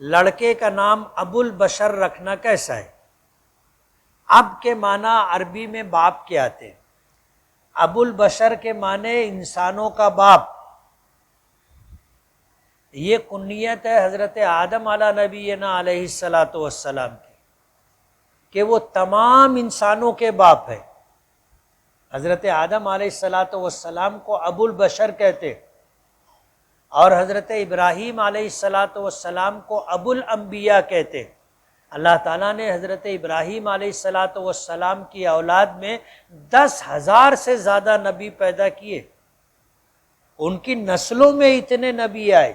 لڑکے کا نام ابو البشر رکھنا کیسا ہے؟ اب کے معنی عربی میں باپ کے آتے ہیں، ابو البشر کے معنی انسانوں کا باپ۔ یہ کنیت ہے حضرت آدم علی نبینا علیہ الصلاۃ والسلام کی، کہ وہ تمام انسانوں کے باپ ہے۔ حضرت آدم علیہ الصلاۃ والسلام کو ابو البشر کہتے، اور حضرت ابراہیم علیہ الصلاۃ والسلام کو ابو الانبیاء کہتے۔ اللہ تعالیٰ نے حضرت ابراہیم علیہ الصلاۃ والسلام کی اولاد میں 10,000 سے زیادہ نبی پیدا کیے، ان کی نسلوں میں اتنے نبی آئے،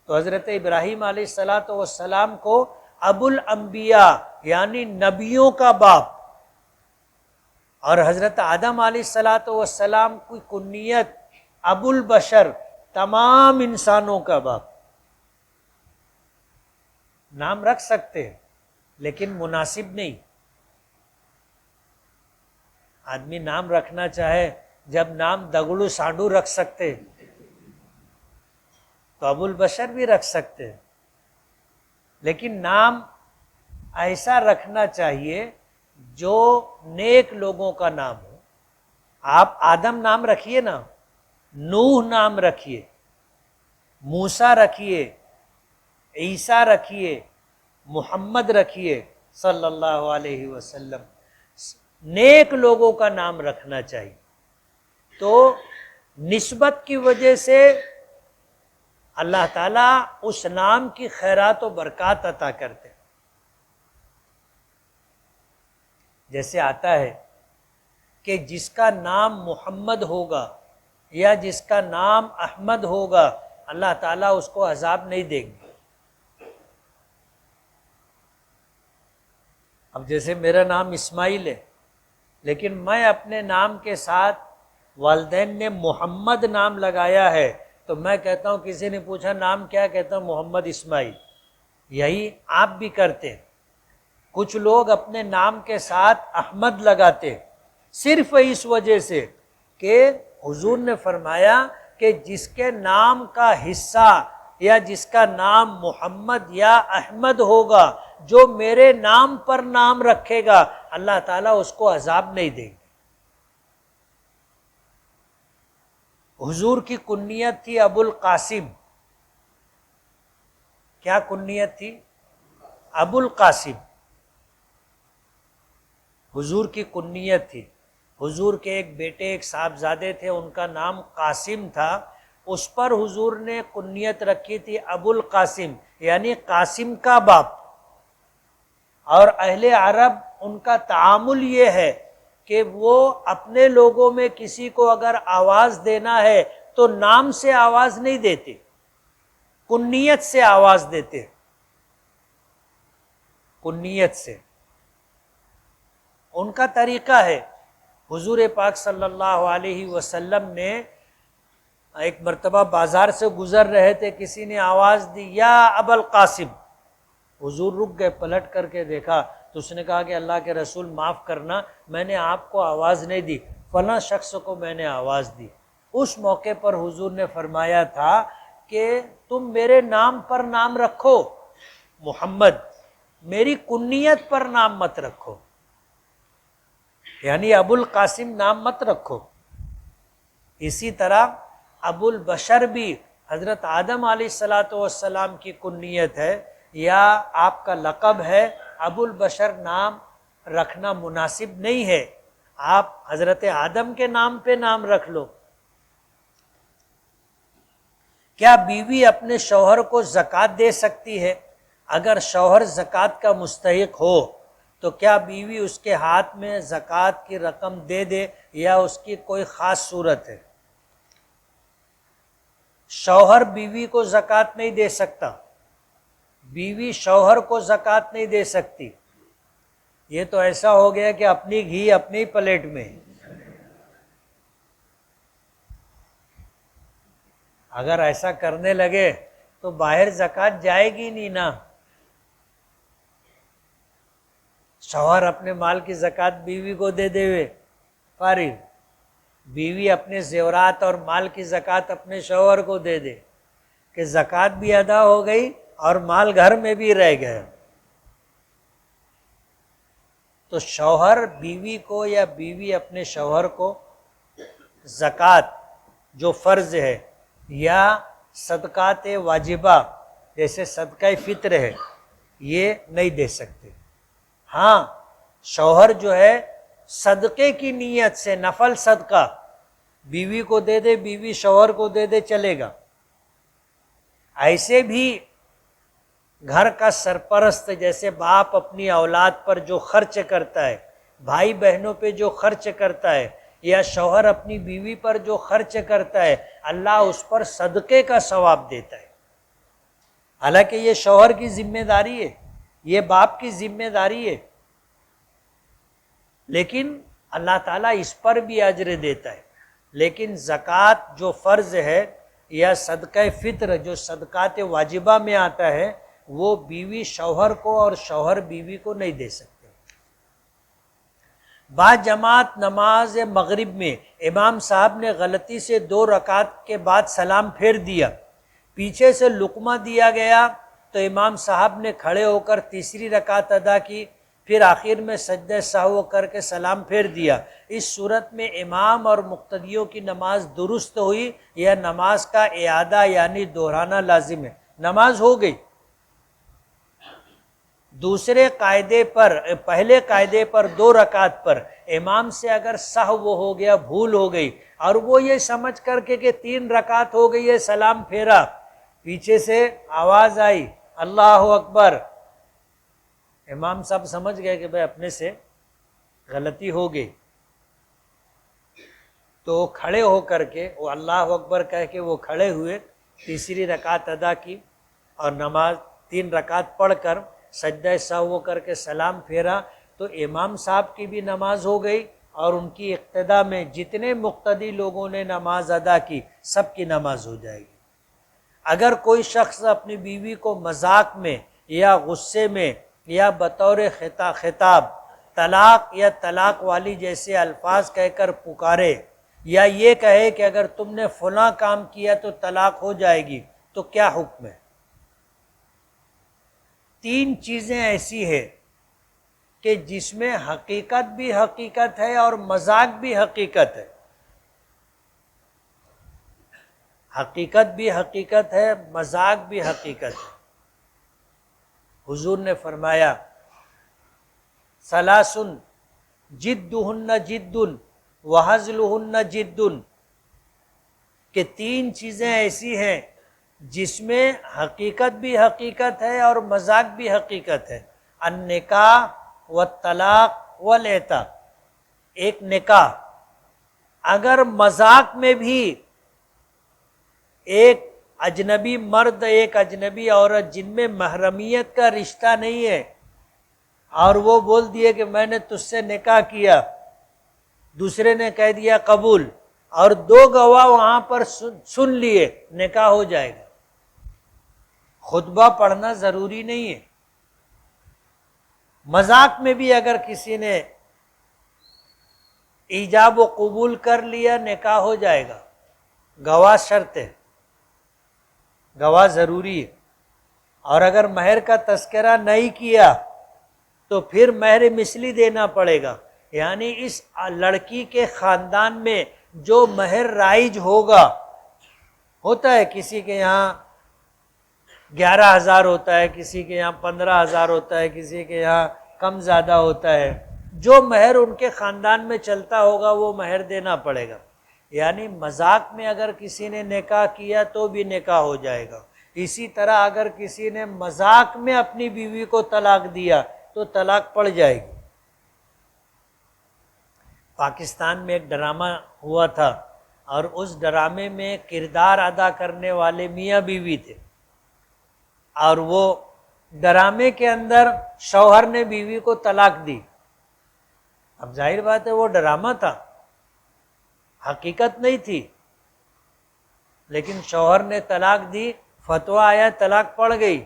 تو حضرت ابراہیم علیہ الصلاۃ والسلام کو ابو الانبیاء یعنی نبیوں کا باپ، اور حضرت آدم علیہ الصلاۃ والسلام کی کنیت ابو البشر، تمام انسانوں کا باپ۔ نام رکھ سکتے ہیں لیکن مناسب نہیں۔ آدمی نام رکھنا چاہے، جب نام دگڑو سانڈو رکھ سکتے تو ابو البشر بھی رکھ سکتے ہیں، لیکن نام ایسا رکھنا چاہیے جو نیک لوگوں کا نام ہو۔ آپ آدم نام رکھیے نا، نوح نام رکھیے، موسیٰ رکھیے، عیسیٰ رکھیے، محمد رکھیے صلی اللہ علیہ وسلم، نیک لوگوں کا نام رکھنا چاہیے، تو نسبت کی وجہ سے اللہ تعالیٰ اس نام کی خیرات و برکات عطا کرتے۔ جیسے آتا ہے کہ جس کا نام محمد ہوگا یا جس کا نام احمد ہوگا، اللہ تعالیٰ اس کو عذاب نہیں دیں گے۔ اب جیسے میرا نام اسماعیل ہے، لیکن میں اپنے نام کے ساتھ والدین نے محمد نام لگایا ہے، تو میں کہتا ہوں، کسی نے پوچھا نام کیا، کہتا ہوں محمد اسماعیل۔ یہی آپ بھی کرتے ہیں۔ کچھ لوگ اپنے نام کے ساتھ احمد لگاتے صرف اس وجہ سے کہ حضور نے فرمایا کہ جس کے نام کا حصہ یا جس کا نام محمد یا احمد ہوگا، جو میرے نام پر نام رکھے گا، اللہ تعالیٰ اس کو عذاب نہیں دے گا۔ حضور کی کنیت تھی ابو القاسم۔ کیا کنیت تھی؟ ابو القاسم حضور کی کنیت تھی۔ حضور کے ایک بیٹے، ایک صاحبزادے تھے، ان کا نام قاسم تھا، اس پر حضور نے کنیت رکھی تھی ابو القاسم، یعنی قاسم کا باپ۔ اور اہل عرب ان کا تعامل یہ ہے کہ وہ اپنے لوگوں میں کسی کو اگر آواز دینا ہے تو نام سے آواز نہیں دیتے، کنیت سے آواز دیتے، کنیت سے ان کا طریقہ ہے۔ حضور پاک صلی اللہ علیہ وسلم نے ایک مرتبہ بازار سے گزر رہے تھے، کسی نے آواز دی، یا ابا القاسم۔ حضور رک گئے، پلٹ کر کے دیکھا تو اس نے کہا کہ اللہ کے رسول معاف کرنا، میں نے آپ کو آواز نہیں دی، فلاں شخص کو میں نے آواز دی۔ اس موقع پر حضور نے فرمایا تھا کہ تم میرے نام پر نام رکھو محمد، میری کنیت پر نام مت رکھو، یعنی ابو القاسم نام مت رکھو۔ اسی طرح ابو البشر بھی حضرت آدم علیہ الصلاۃ والسلام کی کنیت ہے یا آپ کا لقب ہے۔ ابو البشر نام رکھنا مناسب نہیں ہے، آپ حضرت آدم کے نام پہ نام رکھ لو۔ کیا بیوی اپنے شوہر کو زکوٰۃ دے سکتی ہے؟ اگر شوہر زکوٰۃ کا مستحق ہو تو کیا بیوی اس کے ہاتھ میں زکوٰۃ کی رقم دے دے یا اس کی کوئی خاص صورت ہے؟ شوہر بیوی کو زکوٰۃ نہیں دے سکتا، بیوی شوہر کو زکوٰۃ نہیں دے سکتی۔ یہ تو ایسا ہو گیا کہ اپنی گھی اپنی پلیٹ میں۔ اگر ایسا کرنے لگے تو باہر زکوٰۃ جائے گی نہیں نا۔ شوہر اپنے مال کی زکوٰۃ بیوی کو دے دے ہوئے فارغ، بیوی اپنے زیورات اور مال کی زکوٰۃ اپنے شوہر کو دے دے کہ زکوٰۃ بھی ادا ہو گئی اور مال گھر میں بھی رہ گیا، تو شوہر بیوی کو یا بیوی اپنے شوہر کو زکوٰۃ جو فرض ہے یا صدقات واجبہ جیسے صدقہ فطر ہے یہ نہیں دے سکتے۔ ہاں شوہر جو ہے صدقے کی نیت سے نفل صدقہ بیوی کو دے دے، بیوی شوہر کو دے دے، چلے گا۔ ایسے بھی گھر کا سرپرست جیسے باپ اپنی اولاد پر جو خرچ کرتا ہے، بھائی بہنوں پہ جو خرچ کرتا ہے، یا شوہر اپنی بیوی پر جو خرچ کرتا ہے، اللہ اس پر صدقے کا ثواب دیتا ہے۔ حالانکہ یہ شوہر کی ذمہ داری ہے، یہ باپ کی ذمہ داری ہے، لیکن اللہ تعالیٰ اس پر بھی اجر دیتا ہے۔ لیکن زکوٰۃ جو فرض ہے یا صدقہ فطر جو صدقات واجبہ میں آتا ہے وہ بیوی شوہر کو اور شوہر بیوی کو نہیں دے سکتے۔ بعد جماعت نماز مغرب میں امام صاحب نے غلطی سے 2 رکعت کے بعد سلام پھیر دیا، پیچھے سے لقمہ دیا گیا تو امام صاحب نے کھڑے ہو کر تیسری رکعت ادا کی، پھر آخر میں سجدہ سہو کر کے سلام پھیر دیا۔ اس صورت میں امام اور مقتدیوں کی نماز درست ہوئی یا نماز کا اعادہ یعنی دہرانا لازم ہے؟ نماز ہو گئی۔ دوسرے قاعدے پر، پہلے قاعدے پر 2 رکعت پر امام سے اگر سہو ہو گیا، بھول ہو گئی، اور وہ یہ سمجھ کر کے کہ 3 رکعت ہو گئی ہے سلام پھیرا، پیچھے سے آواز آئی اللہ اکبر، امام صاحب سمجھ گئے کہ بھائی اپنے سے غلطی ہو گئی، تو کھڑے ہو کر کے وہ اللہ اکبر کہہ کے وہ کھڑے ہوئے، تیسری رکعت ادا کی اور نماز 3 رکعت پڑھ کر سجدہ سہو کر کے سلام پھیرا، تو امام صاحب کی بھی نماز ہو گئی اور ان کی اقتداء میں جتنے مقتدی لوگوں نے نماز ادا کی سب کی نماز ہو جائے گی۔ اگر کوئی شخص اپنی بیوی کو مذاق میں یا غصے میں یا بطور خطاب طلاق یا طلاق والی جیسے الفاظ کہہ کر پکارے، یا یہ کہے کہ اگر تم نے فلاں کام کیا تو طلاق ہو جائے گی، تو کیا حکم ہے؟ 3 چیزیں ایسی ہیں کہ جس میں حقیقت بھی حقیقت ہے اور مذاق بھی حقیقت ہے، حقیقت بھی حقیقت ہے، مذاق بھی حقیقت ہے۔ حضور نے فرمایا ثلاثن جدہن جد وہزلہن جد، کہ 3 چیزیں ایسی ہیں جس میں حقیقت بھی حقیقت ہے اور مذاق بھی حقیقت ہے، النکاح والطلاق والعتاق۔ ایک نکاح، اگر مذاق میں بھی ایک اجنبی مرد ایک اجنبی عورت جن میں محرمیت کا رشتہ نہیں ہے اور وہ بول دیے کہ میں نے تجھ سے نکاح کیا، دوسرے نے کہہ دیا قبول، اور 2 گواہ وہاں پر سن لیے، نکاح ہو جائے گا۔ خطبہ پڑھنا ضروری نہیں ہے۔ مذاق میں بھی اگر کسی نے ایجاب و قبول کر لیا نکاح ہو جائے گا، گواہ شرط ہے، گواہ ضروری ہے، اور اگر مہر کا تذکرہ نہیں کیا تو پھر مہر مثلی دینا پڑے گا، یعنی اس لڑکی کے خاندان میں جو مہر رائج ہوگا، ہوتا ہے کسی کے یہاں 11,000 ہوتا ہے، کسی کے یہاں 15,000 ہوتا ہے، کسی کے یہاں کم زیادہ ہوتا ہے، جو مہر ان کے خاندان میں چلتا ہوگا وہ مہر دینا پڑے گا۔ یعنی مذاق میں اگر کسی نے نکاح کیا تو بھی نکاح ہو جائے گا، اسی طرح اگر کسی نے مذاق میں اپنی بیوی کو طلاق دیا تو طلاق پڑ جائے گی۔ پاکستان میں ایک ڈرامہ ہوا تھا اور اس ڈرامے میں کردار ادا کرنے والے میاں بیوی تھے، اور وہ ڈرامے کے اندر شوہر نے بیوی کو طلاق دی۔ اب ظاہر بات ہے وہ ڈرامہ تھا، حقیقت نہیں تھی، لیکن شوہر نے طلاق دی، فتویٰ آیا، طلاق پڑ گئی،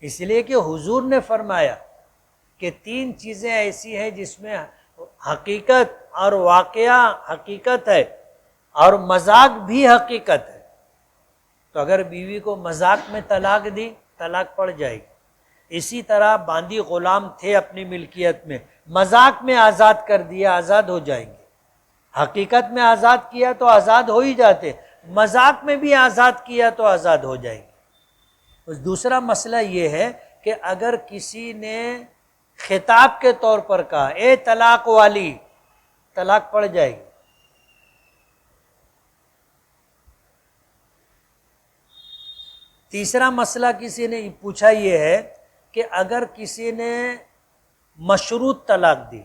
اس لیے کہ حضور نے فرمایا کہ 3 چیزیں ایسی ہیں جس میں حقیقت اور واقعہ حقیقت ہے اور مذاق بھی حقیقت ہے۔ تو اگر بیوی کو مذاق میں طلاق دی طلاق پڑ جائے گی۔ اسی طرح باندی غلام تھے اپنی ملکیت میں، مذاق میں آزاد کر دیا آزاد ہو جائیں گے، حقیقت میں آزاد کیا تو آزاد ہو ہی جاتے، مذاق میں بھی آزاد کیا تو آزاد ہو جائیں گے۔ دوسرا مسئلہ یہ ہے کہ اگر کسی نے خطاب کے طور پر کہا اے طلاق والی، طلاق پڑ جائے گی۔ تیسرا مسئلہ کسی نے پوچھا یہ ہے کہ اگر کسی نے مشروط طلاق دی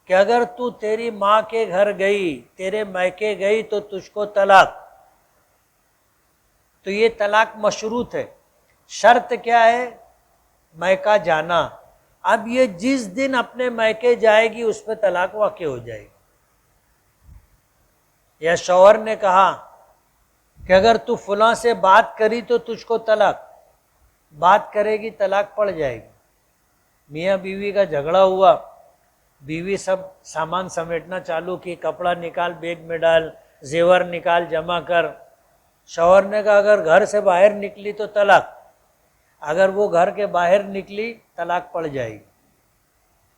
کہ اگر تو تیری ماں کے گھر گئی، تیرے میکے گئی تو تجھ کو طلاق، تو یہ طلاق مشروط ہے، شرط کیا ہے؟ میکہ جانا۔ اب یہ جس دن اپنے میکے جائے گی اس پہ طلاق واقع ہو جائے گی۔ یا شوہر نے کہا کہ اگر تو فلاں سے بات کری تو تجھ کو طلاق، بات کرے گی طلاق پڑ جائے گی۔ میاں بیوی کا جھگڑا ہوا، بیوی سب سامان سمیٹنا چالو کی، کپڑا نکال بیگ میں ڈال، زیور نکال جمع کر۔ شوہر نے کہا اگر گھر سے باہر نکلی تو طلاق، اگر وہ گھر کے باہر نکلی طلاق پڑ جائے گی۔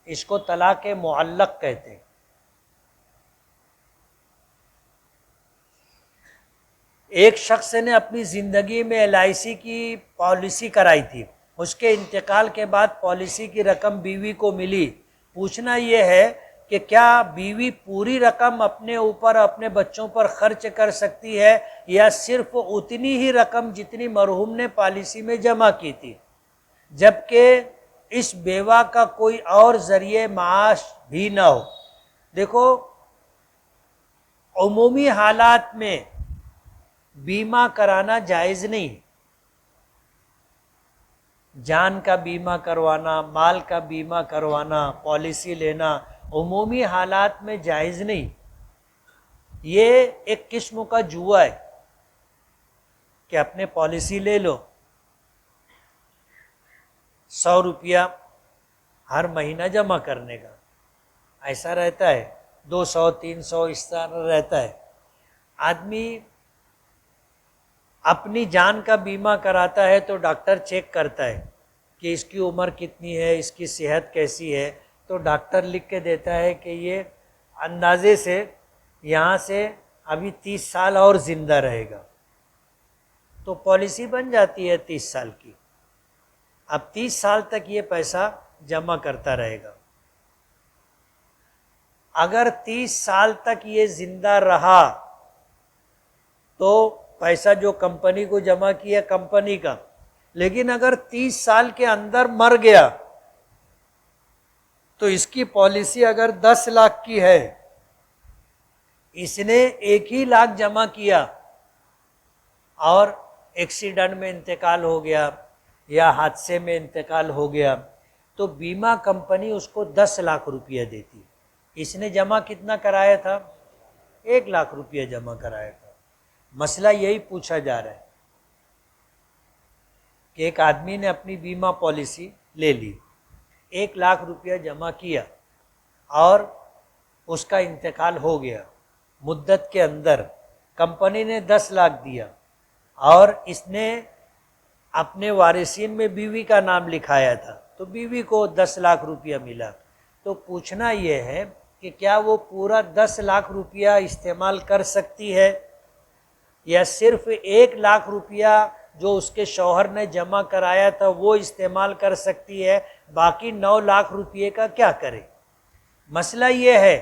اس کو طلاق معلق کہتے ہیں۔ ایک شخص نے اپنی زندگی میں LIC کی پالیسی کرائی تھی، اس کے انتقال کے بعد پالیسی کی رقم بیوی کو ملی۔ پوچھنا یہ ہے کہ کیا بیوی پوری رقم اپنے اوپر اپنے بچوں پر خرچ کر سکتی ہے یا صرف اتنی ہی رقم جتنی مرحوم نے پالیسی میں جمع کی تھی، جبکہ اس بیوہ کا کوئی اور ذریعہ معاش بھی نہ ہو؟ دیکھو، عمومی حالات میں بیمہ کرانا جائز نہیں، جان کا بیمہ کروانا، مال کا بیمہ کروانا، پالیسی لینا عمومی حالات میں جائز نہیں۔ یہ ایک قسم کا جوا ہے کہ اپنے پالیسی لے لو، 100 روپیہ ہر مہینہ جمع کرنے کا، ایسا رہتا ہے، 200 300 اس طرح رہتا ہے۔ آدمی اپنی جان کا بیمہ کراتا ہے تو ڈاکٹر چیک کرتا ہے کہ اس کی عمر کتنی ہے، اس کی صحت کیسی ہے، تو ڈاکٹر لکھ کے دیتا ہے کہ یہ اندازے سے یہاں سے ابھی 30 سال اور زندہ رہے گا، تو پالیسی بن جاتی ہے 30 سال کی۔ اب 30 سال تک یہ پیسہ جمع کرتا رہے گا۔ اگر 30 سال تک یہ زندہ رہا تو پیسہ جو کمپنی کو جمع کیا کمپنی کا، لیکن اگر 30 سال کے اندر مر گیا تو اس کی پالیسی اگر 10 لاکھ کی ہے، اس نے 1 ہی لاکھ جمع کیا اور ایکسیڈنٹ میں انتقال ہو گیا یا حادثے میں انتقال ہو گیا تو بیمہ کمپنی اس کو 10 لاکھ روپیہ دیتی۔ اس نے جمع کتنا کرایا تھا؟ 1 لاکھ روپیہ جمع کرایا تھا۔ مسئلہ یہی پوچھا جا رہا ہے کہ ایک آدمی نے اپنی بیمہ پالیسی لے لی، 1 لاکھ روپیہ جمع کیا اور اس کا انتقال ہو گیا، مدت کے اندر کمپنی نے 10 لاکھ دیا اور اس نے اپنے وارثین میں بیوی کا نام لکھایا تھا تو بیوی کو 10 لاکھ روپیہ ملا۔ تو پوچھنا یہ ہے کہ کیا وہ پورا 10 لاکھ روپیہ استعمال کر سکتی ہے یا صرف 1 لاکھ روپیہ جو اس کے شوہر نے جمع کرایا تھا وہ استعمال کر سکتی ہے، باقی 9 لاکھ روپیے کا کیا کرے؟ مسئلہ یہ ہے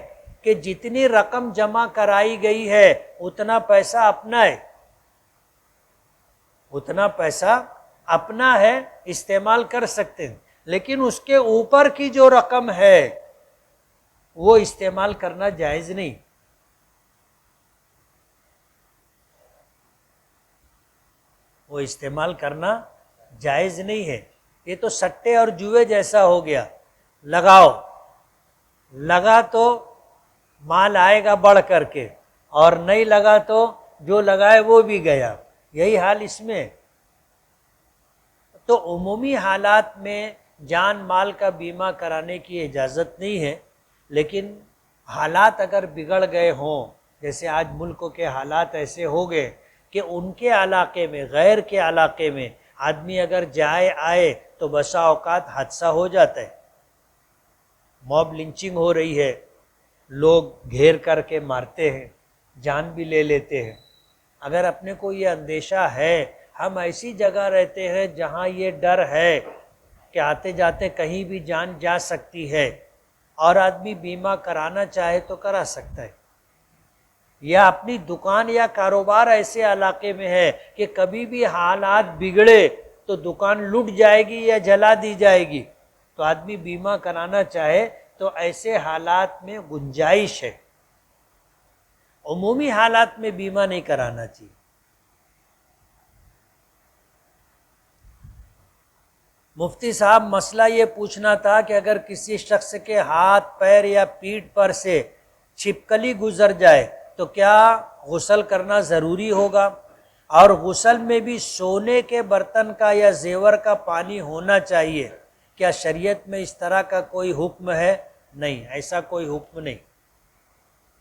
کہ جتنی رقم جمع کرائی گئی ہے اتنا پیسہ اپنا ہے، اتنا پیسہ اپنا ہے، استعمال کر سکتے ہیں، لیکن اس کے اوپر کی جو رقم ہے وہ استعمال کرنا جائز نہیں۔ وہ استعمال کرنا جائز نہیں ہے۔ یہ تو سٹے اور جوئے جیسا ہو گیا، لگاؤ، لگا تو مال آئے گا بڑھ کر کے، اور نہیں لگا تو جو لگائے وہ بھی گیا، یہی حال اس میں۔ تو عمومی حالات میں جان مال کا بیمہ کرانے کی اجازت نہیں ہے، لیکن حالات اگر بگڑ گئے ہوں، جیسے آج ملک کے حالات ایسے ہو گئے کہ ان کے علاقے میں، غیر کے علاقے میں آدمی اگر جائے آئے تو بسا اوقات حادثہ ہو جاتا ہے، موب لنچنگ ہو رہی ہے، لوگ گھیر کر کے مارتے ہیں، جان بھی لے لیتے ہیں۔ اگر اپنے کو یہ اندیشہ ہے، ہم ایسی جگہ رہتے ہیں جہاں یہ ڈر ہے کہ آتے جاتے کہیں بھی جان جا سکتی ہے، اور آدمی بیمہ کرانا چاہے تو کرا سکتا ہے، یا اپنی دکان یا کاروبار ایسے علاقے میں ہے کہ کبھی بھی حالات بگڑے تو دکان لٹ جائے گی یا جلا دی جائے گی، تو آدمی بیمہ کرانا چاہے تو ایسے حالات میں گنجائش ہے، عمومی حالات میں بیمہ نہیں کرانا چاہیے۔ مفتی صاحب، مسئلہ یہ پوچھنا تھا کہ اگر کسی شخص کے ہاتھ، پیر یا پیٹھ پر سے چھپکلی گزر جائے تو کیا غسل کرنا ضروری ہوگا؟ اور غسل میں بھی سونے کے برتن کا یا زیور کا پانی ہونا چاہیے، کیا شریعت میں اس طرح کا کوئی حکم ہے؟ نہیں، ایسا کوئی حکم نہیں۔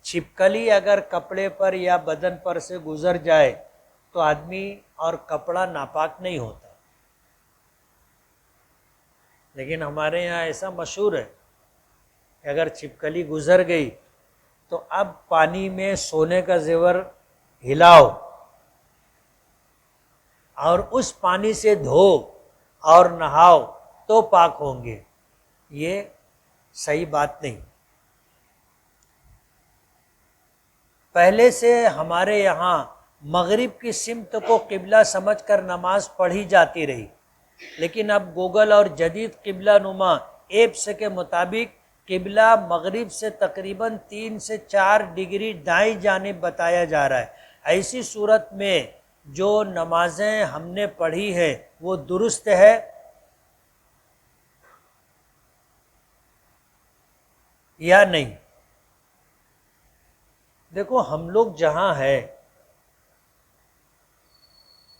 چھپکلی اگر کپڑے پر یا بدن پر سے گزر جائے تو آدمی اور کپڑا ناپاک نہیں ہوتا، لیکن ہمارے یہاں ایسا مشہور ہے کہ اگر چھپکلی گزر گئی تو اب پانی میں سونے کا زیور ہلاؤ اور اس پانی سے دھو اور نہاؤ تو پاک ہوں گے، یہ صحیح بات نہیں۔ پہلے سے ہمارے یہاں مغرب کی سمت کو قبلہ سمجھ کر نماز پڑھی جاتی رہی، لیکن اب گوگل اور جدید قبلہ نما ایپس کے مطابق قبلہ مغرب سے تقریباً 3 سے 4 ڈگری دائیں جانب بتایا جا رہا ہے۔ ایسی صورت میں جو نمازیں ہم نے پڑھی ہیں وہ درست ہے؟ یا نہیں؟ دیکھو، ہم لوگ جہاں ہے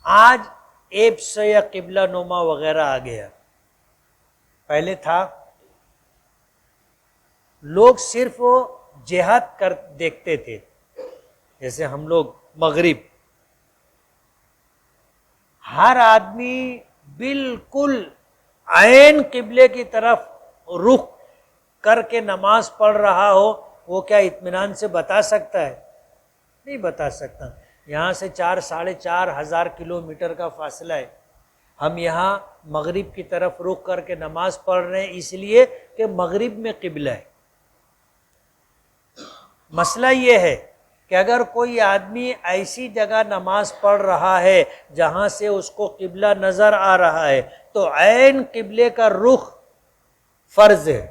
آج ایپس یا قبلہ نما وغیرہ آ گیا، پہلے تھا لوگ صرف جہت کر دیکھتے تھے، جیسے ہم لوگ مغرب، ہر آدمی بالکل عین قبلے کی طرف رخ کر کے نماز پڑھ رہا ہو، وہ کیا اطمینان سے بتا سکتا ہے؟ نہیں بتا سکتا۔ یہاں سے 4-4.5 ہزار کلومیٹر کا فاصلہ ہے، ہم یہاں مغرب کی طرف رخ کر کے نماز پڑھ رہے ہیں اس لیے کہ مغرب میں قبلہ ہے۔ مسئلہ یہ ہے کہ اگر کوئی آدمی ایسی جگہ نماز پڑھ رہا ہے جہاں سے اس کو قبلہ نظر آ رہا ہے تو عین قبلے کا رخ فرض ہے۔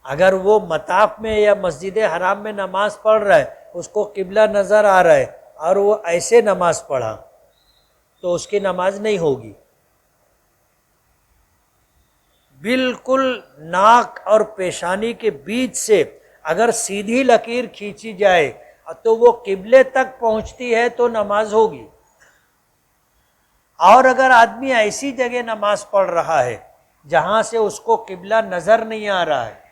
اگر وہ مطاف میں یا مسجد حرام میں نماز پڑھ رہا ہے، اس کو قبلہ نظر آ رہا ہے اور وہ ایسے نماز پڑھا تو اس کی نماز نہیں ہوگی۔ بالکل ناک اور پیشانی کے بیچ سے اگر سیدھی لکیر کھینچی جائے تو وہ قبلے تک پہنچتی ہے تو نماز ہوگی، اور اگر آدمی ایسی جگہ نماز پڑھ رہا ہے جہاں سے اس کو قبلہ نظر نہیں آ رہا ہے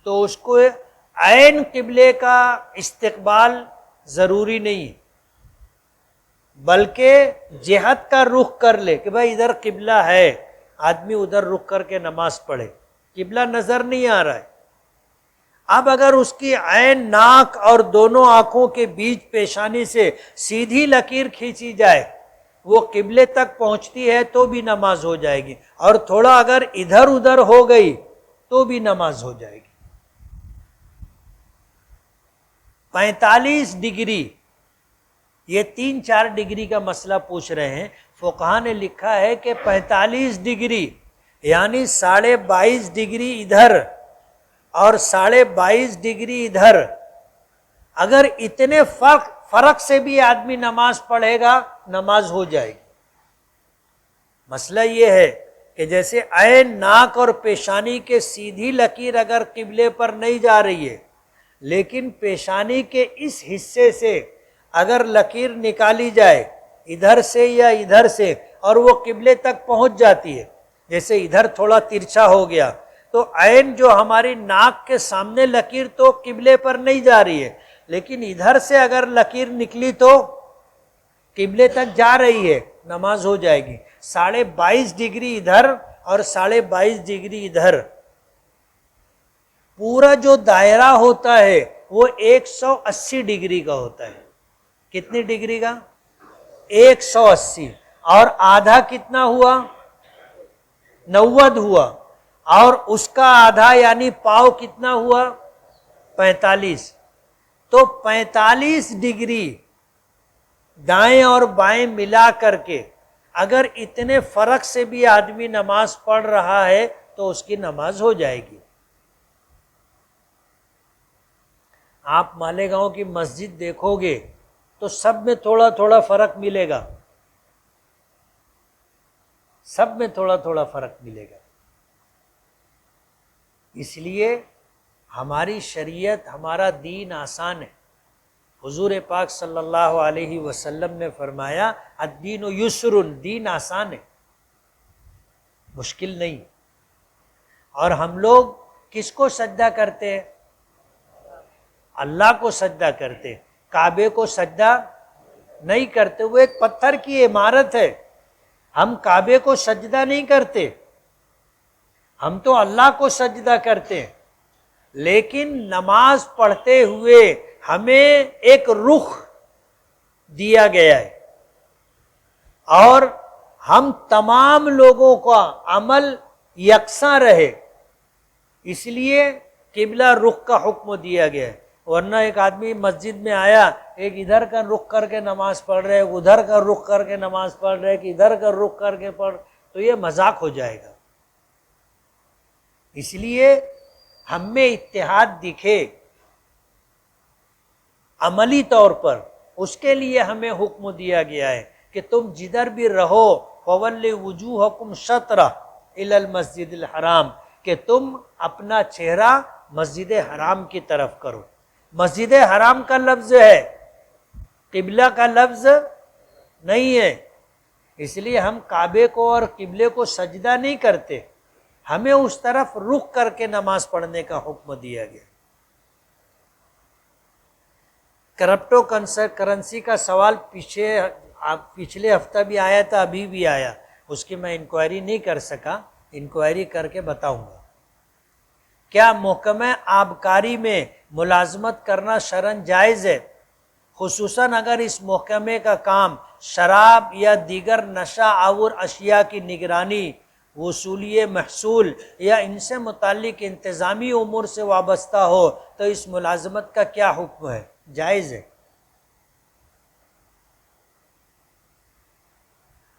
تو اس کو عین قبلے کا استقبال ضروری نہیں، بلکہ جہت کا رخ کر لے کہ بھائی ادھر قبلہ ہے، آدمی ادھر رخ کر کے نماز پڑھے، قبلہ نظر نہیں آ رہا ہے۔ اب اگر اس کی عین ناک اور دونوں آنکھوں کے بیچ پیشانی سے سیدھی لکیر کھینچی جائے، وہ قبلے تک پہنچتی ہے تو بھی نماز ہو جائے گی، اور تھوڑا اگر ادھر ادھر ہو گئی تو بھی نماز ہو جائے گی۔ 45 ڈگری، یہ 3-4 ڈگری کا مسئلہ پوچھ رہے ہیں، فقہا نے لکھا ہے کہ 45 ڈگری یعنی 22.5 ڈگری ادھر اور 22.5 ڈگری ادھر، اگر اتنے فرق سے بھی آدمی نماز پڑھے گا نماز ہو جائے گی۔ مسئلہ یہ ہے کہ جیسے عین ناک اور پیشانی کے سیدھی لکیر اگر قبلے پر نہیں جا رہی ہے، لیکن پیشانی کے اس حصے سے اگر لکیر نکالی جائے ادھر سے یا ادھر سے اور وہ قبلے تک پہنچ جاتی ہے، جیسے ادھر تھوڑا ترچھا ہو گیا تو عین جو ہماری ناک کے سامنے لکیر تو قبلے پر نہیں جا رہی ہے، لیکن ادھر سے اگر لکیر نکلی تو قبلے تک جا رہی ہے، نماز ہو جائے گی۔ 22.5 ڈگری ادھر اور 22.5 ڈگری ادھر، پورا جو دائرہ ہوتا ہے وہ 180 ڈگری کا ہوتا ہے۔ کتنی ڈگری کا؟ 180۔ اور آدھا کتنا ہوا؟ 90 ہوا، اور اس کا آدھا یعنی پاؤ کتنا ہوا؟ 45۔ تو 45 ڈگری دائیں اور بائیں ملا کر کے اگر اتنے فرق سے بھی آدمی نماز پڑھ رہا ہے تو اس کی نماز ہو جائے گی۔ آپ مالیگاؤں کی مسجد دیکھو گے تو سب میں تھوڑا تھوڑا فرق ملے گا، سب میں تھوڑا تھوڑا فرق ملے گا۔ اس لیے ہماری شریعت، ہمارا دین آسان ہے۔ حضور پاک صلی اللہ علیہ وسلم نے فرمایا الدین یسر، دین آسان ہے، مشکل نہیں۔ اور ہم لوگ کس کو سجدہ کرتے ہیں؟ اللہ کو سجدہ کرتے، کعبے کو سجدہ نہیں کرتے۔ وہ ایک پتھر کی عمارت ہے، ہم کعبے کو سجدہ نہیں کرتے، ہم تو اللہ کو سجدہ کرتے ہیں۔ لیکن نماز پڑھتے ہوئے ہمیں ایک رخ دیا گیا ہے، اور ہم تمام لوگوں کا عمل یکساں رہے، اس لیے قبلہ رخ کا حکم دیا گیا ہے۔ ورنہ ایک آدمی مسجد میں آیا، ایک ادھر کا رخ کر کے نماز پڑھ رہے، ادھر کا رخ کر کے نماز پڑھ رہے، کہ ادھر کا رخ کر کے پڑھ، تو یہ مذاق ہو جائے گا۔ اس لیے ہم میں اتحاد دکھے عملی طور پر، اس کے لیے ہمیں حکم دیا گیا ہے کہ تم جدھر بھی رہو فَوَلِّ وُجُوهَكُمْ شَطْرَهُ إِلَى الْمَسْجِدِ الْحَرَامِ، کہ تم اپنا چہرہ مسجد حرام کی طرف کرو۔ مسجد حرام کا لفظ ہے، قبلہ کا لفظ نہیں ہے۔ اس لیے ہم کعبے کو اور قبلے کو سجدہ نہیں کرتے، ہمیں اس طرف رخ کر کے نماز پڑھنے کا حکم دیا گیا۔ کرپٹو کرنسی کا سوال پچھلے ہفتہ بھی آیا تھا، ابھی بھی آیا، اس کی میں انکوائری نہیں کر سکا، انکوائری کر کے بتاؤں گا۔ کیا محکمہ آبکاری میں ملازمت کرنا شرعاً جائز ہے، خصوصاً اگر اس محکمے کا کام شراب یا دیگر نشہ آور اشیاء کی نگرانی، وصولی محصول یا ان سے متعلق انتظامی امور سے وابستہ ہو تو اس ملازمت کا کیا حکم ہے؟ جائز ہے،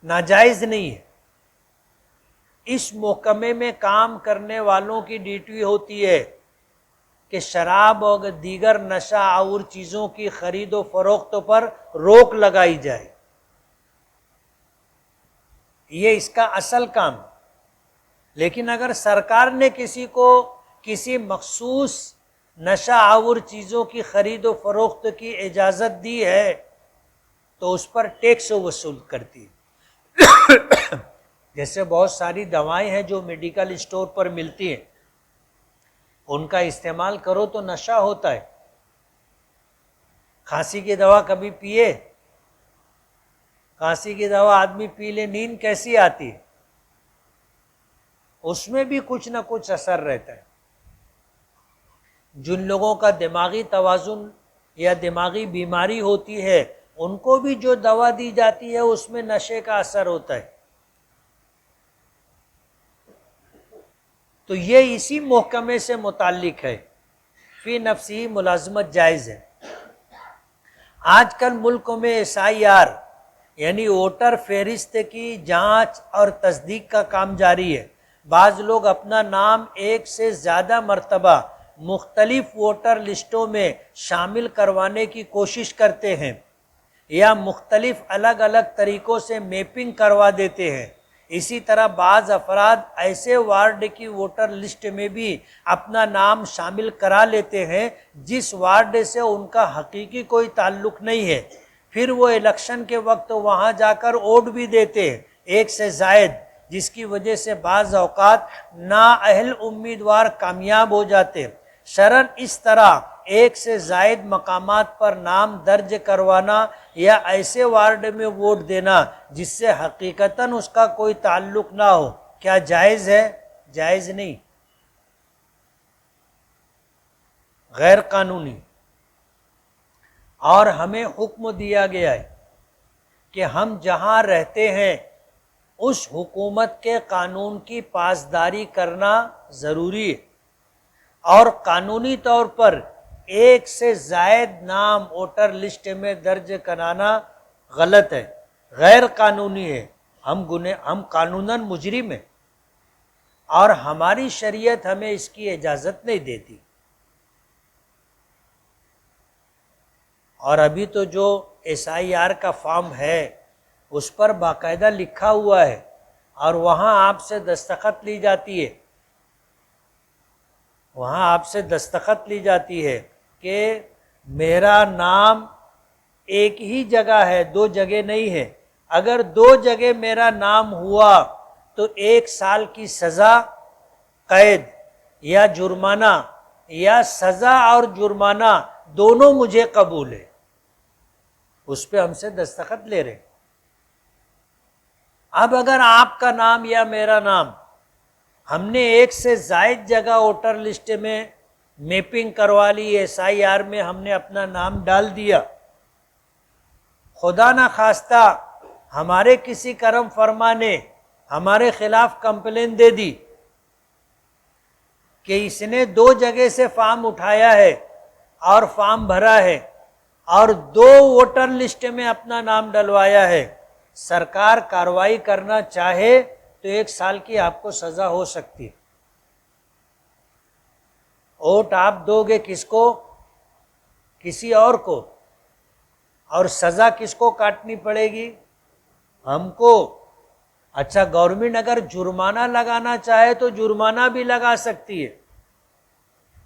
ناجائز نہیں ہے۔ اس محکمے میں کام کرنے والوں کی ڈیوٹی ہوتی ہے کہ شراب اور دیگر نشہ آور چیزوں کی خرید و فروخت پر روک لگائی جائے، یہ اس کا اصل کام۔ لیکن اگر سرکار نے کسی کو کسی مخصوص نشہ آور چیزوں کی خرید و فروخت کی اجازت دی ہے تو اس پر ٹیکس وصول کرتی ہے۔ جیسے بہت ساری دوائیں ہیں جو میڈیکل اسٹور پر ملتی ہیں، ان کا استعمال کرو تو نشہ ہوتا ہے۔ کھانسی کی دوا کبھی پیے؟ کھانسی کی دوا آدمی پی لے، نیند کیسی آتی ہے؟ اس میں بھی کچھ نہ کچھ اثر رہتا ہے۔ جن لوگوں کا دماغی توازن یا دماغی بیماری ہوتی ہے ان کو بھی جو دوا دی جاتی ہے اس میں نشے کا اثر ہوتا ہے۔ تو یہ اسی محکمے سے متعلق ہے، فی نفسی ملازمت جائز ہے۔ آج کل ملک میں SIR یعنی ووٹر فہرست کی جانچ اور تصدیق کا کام جاری ہے۔ بعض لوگ اپنا نام ایک سے زیادہ مرتبہ مختلف ووٹر لسٹوں میں شامل کروانے کی کوشش کرتے ہیں یا مختلف الگ الگ طریقوں سے میپنگ کروا دیتے ہیں۔ اسی طرح بعض افراد ایسے وارڈ کی ووٹر لسٹ میں بھی اپنا نام شامل کرا لیتے ہیں جس وارڈ سے ان کا حقیقی کوئی تعلق نہیں ہے، پھر وہ الیکشن کے وقت وہاں جا کر ووٹ بھی دیتے ہیں ایک سے زائد، جس کی وجہ سے بعض اوقات نااہل امیدوار کامیاب ہو جاتے ہیں۔ شرعاً اس طرح ایک سے زائد مقامات پر نام درج کروانا یا ایسے وارڈ میں ووٹ دینا جس سے حقیقتاً اس کا کوئی تعلق نہ ہو، کیا جائز ہے؟ جائز نہیں، غیر قانونی۔ اور ہمیں حکم دیا گیا ہے کہ ہم جہاں رہتے ہیں اس حکومت کے قانون کی پاسداری کرنا ضروری ہے، اور قانونی طور پر ایک سے زائد نام ووٹر لسٹ میں درج کرانا غلط ہے، غیر قانونی ہے، ہم قانوناً مجرم ہیں، اور ہماری شریعت ہمیں اس کی اجازت نہیں دیتی۔ اور ابھی تو جو SIR کا فارم ہے اس پر باقاعدہ لکھا ہوا ہے، اور وہاں آپ سے دستخط لی جاتی ہے، وہاں آپ سے دستخط لی جاتی ہے کہ میرا نام ایک ہی جگہ ہے، دو جگہ نہیں ہے، اگر دو جگہ میرا نام ہوا تو 1 سال کی سزا، قید یا جرمانہ، یا سزا اور جرمانہ دونوں مجھے قبول ہے، اس پہ ہم سے دستخط لے رہے۔ اب اگر آپ کا نام یا میرا نام ہم نے ایک سے زائد جگہ ووٹر لسٹ میں میپنگ کروا لی، SIR میں ہم نے اپنا نام ڈال دیا، خدا نہ خواستہ ہمارے کسی کرم فرما نے ہمارے خلاف کمپلین دے دی کہ اس نے 2 جگہ سے فارم اٹھایا ہے اور فارم بھرا ہے اور 2 ووٹر لسٹ میں اپنا نام ڈلوایا ہے، سرکار کارروائی کرنا چاہے تو 1 سال کی آپ کو سزا ہو سکتی ہے۔ ووٹ آپ دو گے کس کو؟ کسی اور کو، اور سزا کس کو کاٹنی پڑے گی؟ ہم کو۔ اچھا، گورنمنٹ اگر جرمانہ لگانا چاہے تو جرمانہ بھی لگا سکتی ہے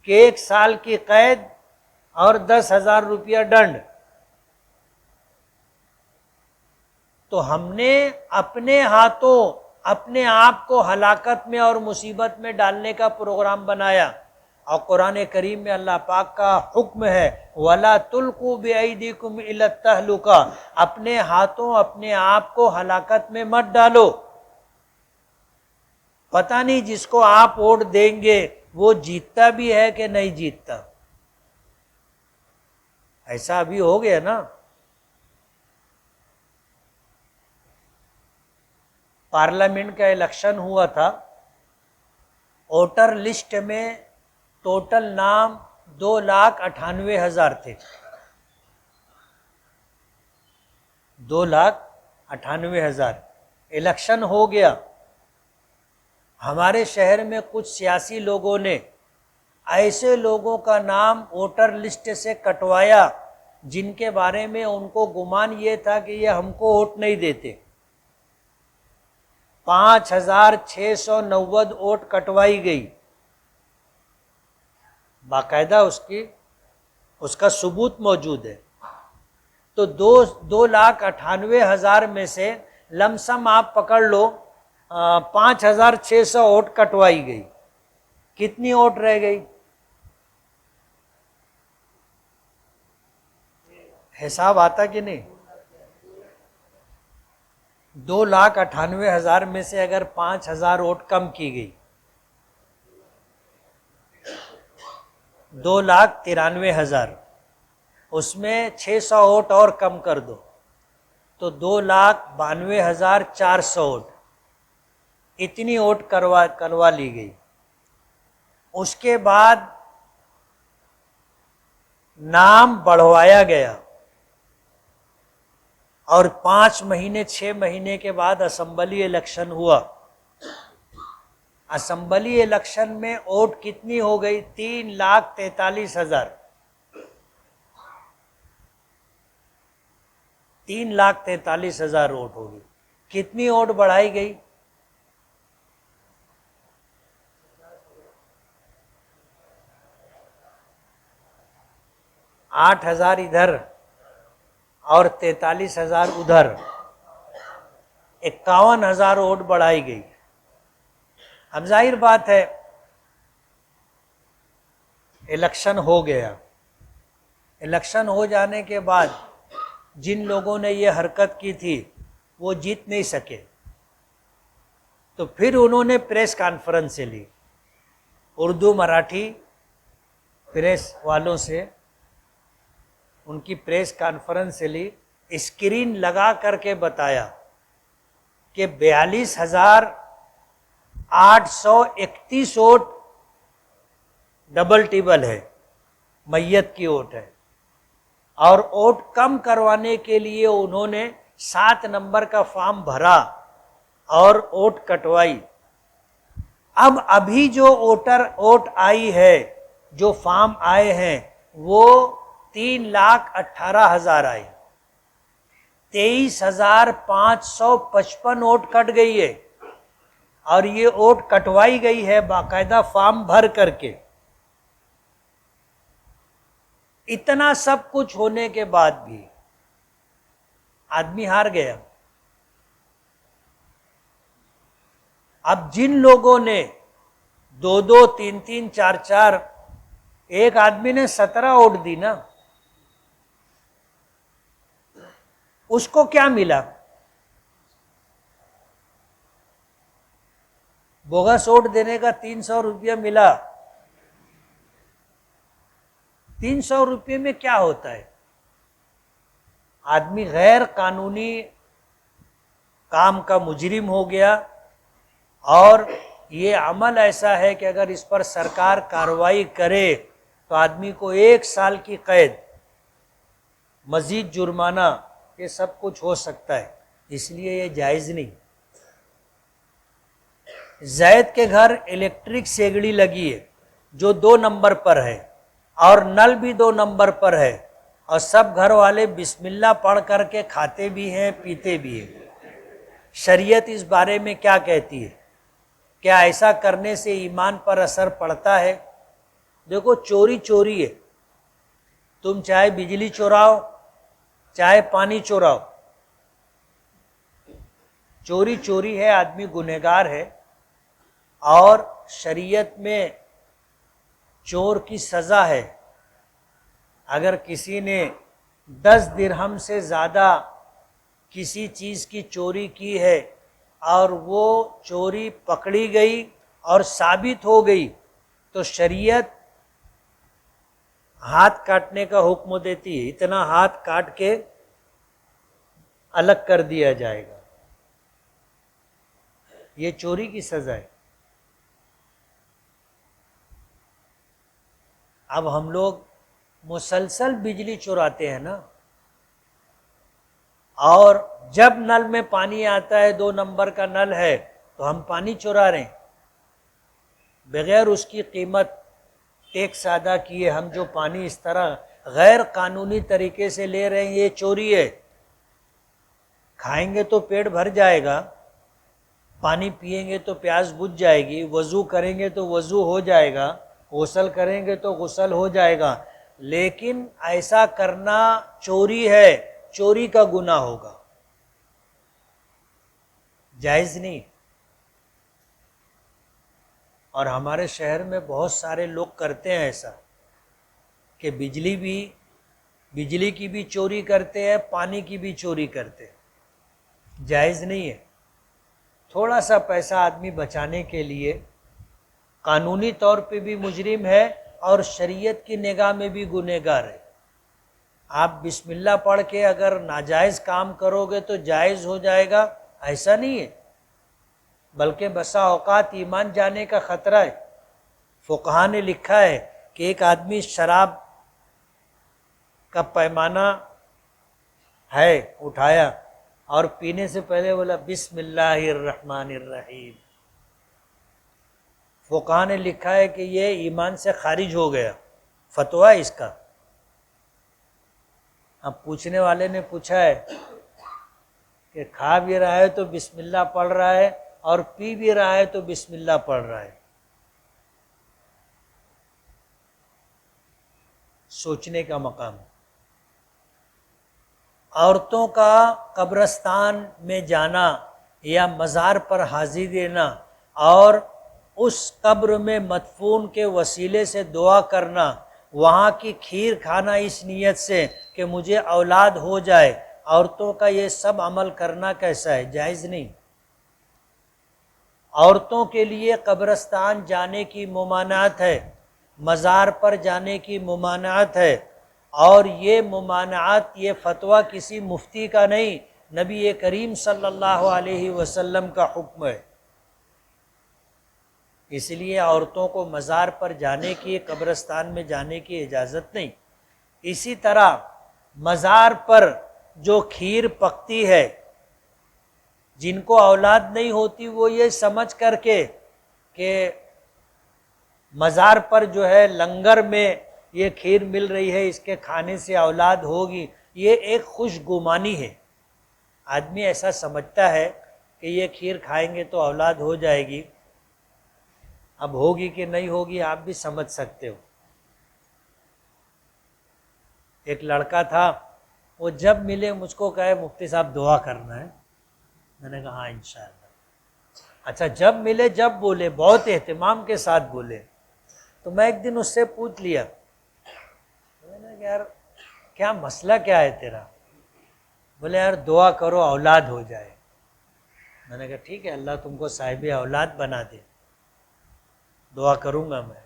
کہ 1 سال کی قید اور 10,000 روپیہ ڈنڈ۔ تو ہم نے اپنے ہاتھوں اپنے آپ کو ہلاکت میں اور مصیبت میں ڈالنے کا پروگرام بنایا، اور قرآن کریم میں اللہ پاک کا حکم ہے وَلَا تُلْقُوا بِأَيْدِيكُمْ إِلَى التَّهْلُكَةِ، اپنے ہاتھوں اپنے آپ کو ہلاکت میں مت ڈالو۔ پتہ نہیں جس کو آپ ووٹ دیں گے وہ جیتتا بھی ہے کہ نہیں جیتتا، ایسا ابھی ہو گیا نا۔ پارلیمنٹ کا الیکشن ہوا تھا، ووٹر لسٹ میں ٹوٹل نام 2,98,000 تھے، 2,98,000۔ الیکشن ہو گیا، ہمارے شہر میں کچھ سیاسی لوگوں نے ایسے لوگوں کا نام ووٹر لسٹ سے کٹوایا جن کے بارے میں ان کو گمان یہ تھا کہ یہ ہم کو ووٹ نہیں دیتے۔ 5,690 ووٹ کٹوائی گئی، باقاعدہ اس کا ثبوت موجود ہے۔ تو 2,98,000 میں سے لم سم آپ پکڑ لو 5,600 ووٹ کٹوائی گئی، کتنی ووٹ رہ گئی؟ حساب آتا کہ نہیں؟ 2,98,000 میں سے اگر 5,000 ووٹ کم کی گئی، 2,93,000، اس میں 600 ووٹ اور کم کر دو تو 2,92,400 ووٹ، اتنی ووٹ کروا لی گئی۔ اس کے بعد نام بڑھوایا گیا، اور 5 مہینے 6 مہینے کے بعد اسمبلی الیکشن ہوا۔ اسمبلی الیکشن میں ووٹ کتنی ہو گئی؟ 3,43,000، 3,43,000 ووٹ ہو گئی۔ کتنی ووٹ بڑھائی گئی؟ 8,000 ادھر اور 43,000 ادھر، 51,000 ووٹ بڑھائی گئی۔ اب ظاہر بات ہے الیکشن ہو گیا، الیکشن ہو جانے کے بعد جن لوگوں نے یہ حرکت کی تھی وہ جیت نہیں سکے، تو پھر انہوں نے پریس کانفرنس لی، اردو مراٹھی پریس والوں سے ان کی پریس کانفرنس لی، اسکرین لگا کر کے بتایا کہ 42,831 ووٹ ڈبل ٹیبل ہے، میت کی ووٹ ہے، اور ووٹ کم کروانے کے لیے انہوں نے 7 نمبر کا فارم بھرا اور ووٹ کٹوائی۔ اب ابھی جو ووٹ آئی ہے، جو فارم آئے ہیں، وہ 3,18,000 آئے، 23,555 ووٹ کٹ گئی ہے، اور یہ ووٹ کٹوائی گئی ہے باقاعدہ فارم بھر کر کے۔ اتنا سب کچھ ہونے کے بعد بھی آدمی ہار گیا۔ اب جن لوگوں نے 2-2, 3-3, 4-4، ایک آدمی نے 17 ووٹ دی نا، اس کو کیا ملا؟ بوگس ووٹ دینے کا 300 روپیہ ملا۔ 300 روپے میں کیا ہوتا ہے؟ آدمی غیر قانونی کام کا مجرم ہو گیا، اور یہ عمل ایسا ہے کہ اگر اس پر سرکار کارروائی کرے تو آدمی کو 1 سال کی قید، مزید جرمانہ، یہ سب کچھ ہو سکتا ہے، اس لیے یہ جائز نہیں۔ زید کے گھر الیکٹرک سیگڑی لگی ہے جو 2 نمبر پر ہے، اور نل بھی 2 نمبر پر ہے، اور سب گھر والے بسم اللہ پڑھ کر کے کھاتے بھی ہیں پیتے بھی ہیں۔ شریعت اس بارے میں کیا کہتی ہے؟ کیا ایسا کرنے سے ایمان پر اثر پڑتا ہے؟ دیکھو، چوری چوری ہے، تم چاہے بجلی چوراؤ چاہے پانی چوراؤ، چوری چوری ہے، آدمی گنہگار ہے، اور شریعت میں چور کی سزا ہے۔ اگر کسی نے 10 درہم سے زیادہ کسی چیز کی چوری کی ہے اور وہ چوری پکڑی گئی اور ثابت ہو گئی تو شریعت ہاتھ کاٹنے کا حکم دیتی ہے، اتنا ہاتھ کاٹ کے الگ کر دیا جائے گا۔ یہ چوری کی سزا ہے۔ اب ہم لوگ مسلسل بجلی چراتے ہیں نا، اور جب نل میں پانی آتا ہے، 2 نمبر کا نل ہے، تو ہم پانی چرا رہے ہیں بغیر اس کی قیمت ٹیکس ادا کیے۔ ہم جو پانی اس طرح غیر قانونی طریقے سے لے رہے ہیں، یہ چوری ہے۔ کھائیں گے تو پیٹ بھر جائے گا، پانی پئیں گے تو پیاس بجھ جائے گی، وضو کریں گے تو وضو ہو جائے گا، غسل کریں گے تو غسل ہو جائے گا، لیکن ایسا کرنا چوری ہے، چوری کا گناہ ہوگا، جائز نہیں۔ اور ہمارے شہر میں بہت سارے لوگ کرتے ہیں ایسا کہ بجلی کی بھی چوری کرتے ہیں، پانی کی بھی چوری کرتے ہیں، جائز نہیں ہے۔ تھوڑا سا پیسہ آدمی بچانے کے لیے قانونی طور پہ بھی مجرم ہے اور شریعت کی نگاہ میں بھی گنہگار ہے۔ آپ بسم اللہ پڑھ کے اگر ناجائز کام کرو گے تو جائز ہو جائے گا، ایسا نہیں ہے، بلکہ بسا اوقات ایمان جانے کا خطرہ ہے۔ فقہا نے لکھا ہے کہ ایک آدمی شراب کا پیمانہ ہے اٹھایا اور پینے سے پہلے بولا بسم اللہ الرحمن الرحیم، فقہا نے لکھا ہے کہ یہ ایمان سے خارج ہو گیا، فتویٰ اس کا۔ اب پوچھنے والے نے پوچھا ہے کہ کھا بھی رہا ہے تو بسم اللہ پڑھ رہا ہے اور پی بھی رہا ہے تو بسم اللہ پڑھ رہا ہے، سوچنے کا مقام۔ عورتوں کا قبرستان میں جانا یا مزار پر حاضری دینا اور اس قبر میں مدفون کے وسیلے سے دعا کرنا، وہاں کی کھیر کھانا اس نیت سے کہ مجھے اولاد ہو جائے، عورتوں کا یہ سب عمل کرنا کیسا ہے؟ جائز نہیں۔ عورتوں کے لیے قبرستان جانے کی ممانعت ہے، مزار پر جانے کی ممانعت ہے، اور یہ ممانعت، یہ فتویٰ کسی مفتی کا نہیں، نبی کریم صلی اللہ علیہ وسلم کا حکم ہے۔ اس لیے عورتوں کو مزار پر جانے کی، قبرستان میں جانے کی اجازت نہیں۔ اسی طرح مزار پر جو کھیر پکتی ہے، جن کو اولاد نہیں ہوتی وہ یہ سمجھ کر کے کہ مزار پر جو ہے لنگر میں یہ کھیر مل رہی ہے، اس کے کھانے سے اولاد ہوگی، یہ ایک خوش گمانی ہے۔ آدمی ایسا سمجھتا ہے کہ یہ کھیر کھائیں گے تو اولاد ہو جائے گی، اب ہوگی کہ نہیں ہوگی آپ بھی سمجھ سکتے ہو۔ ایک لڑکا تھا، وہ جب ملے مجھ کو کہے مفتی صاحب دعا کرنا ہے، میں نے کہا ہاں انشاءاللہ۔ اچھا جب ملے، جب بولے، بہت اہتمام کے ساتھ بولے، تو میں ایک دن اس سے پوچھ لیا، میں نے کہا یار کیا مسئلہ کیا ہے تیرا؟ بولے یار دعا کرو اولاد ہو جائے۔ میں نے کہا ٹھیک ہے، اللہ تم کو صاحب اولاد بنا دے، دعا کروں گا میں۔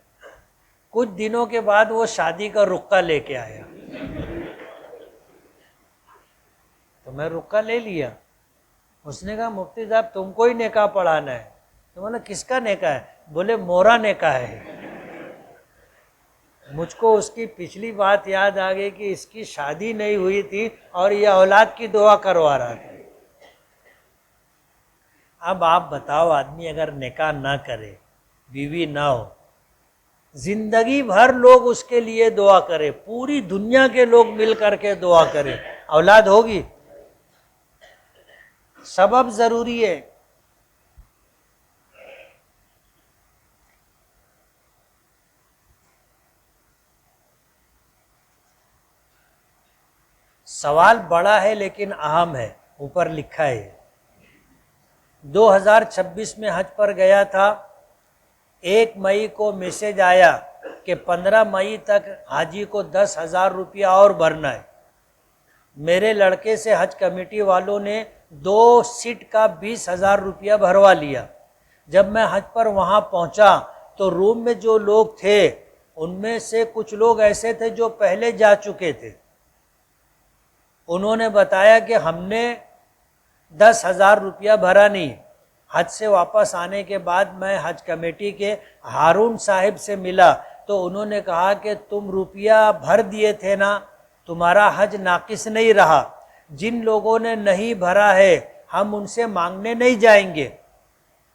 کچھ دنوں کے بعد وہ شادی کا رقعہ لے کے آیا، تو میں رقعہ لے لیا۔ اس نے کہا مفتی صاحب تم کو ہی نکاح پڑھانا ہے؟ تو میں نے کس کا نکاح ہے؟ بولے مورا نکاح ہے۔ مجھ کو اس کی پچھلی بات یاد آ گئی کہ اس کی شادی نہیں ہوئی تھی اور یہ اولاد کی دعا کروا رہا تھا۔ اب آپ بتاؤ، آدمی اگر نکاح نہ کرے، بیوی نہ ہو، زندگی بھر لوگ اس کے لیے دعا کرے، پوری دنیا کے لوگ مل کر کے دعا کرے، اولاد ہوگی؟ سبب ضروری ہے۔ سوال بڑا ہے لیکن اہم ہے، اوپر لکھا ہے۔ 2026 میں حج پر گیا تھا، 1 مئی کو میسج آیا کہ 15 مئی تک حاجی کو 10,000 روپیہ اور بھرنا ہے۔ میرے لڑکے سے حج کمیٹی والوں نے 2 سیٹ کا 20,000 روپیہ بھروا لیا۔ جب میں حج پر وہاں پہنچا تو روم میں جو لوگ تھے ان میں سے کچھ لوگ ایسے تھے جو پہلے جا چکے تھے۔ انہوں نے بتایا کہ ہم نے 10,000 روپیہ بھرا نہیں۔ حج سے واپس آنے کے بعد میں حج کمیٹی کے ہارون صاحب سے ملا تو انہوں نے کہا کہ تم روپیہ بھر دیے تھے نا، تمہارا حج ناقص نہیں رہا۔ جن لوگوں نے نہیں بھرا ہے ہم ان سے مانگنے نہیں جائیں گے،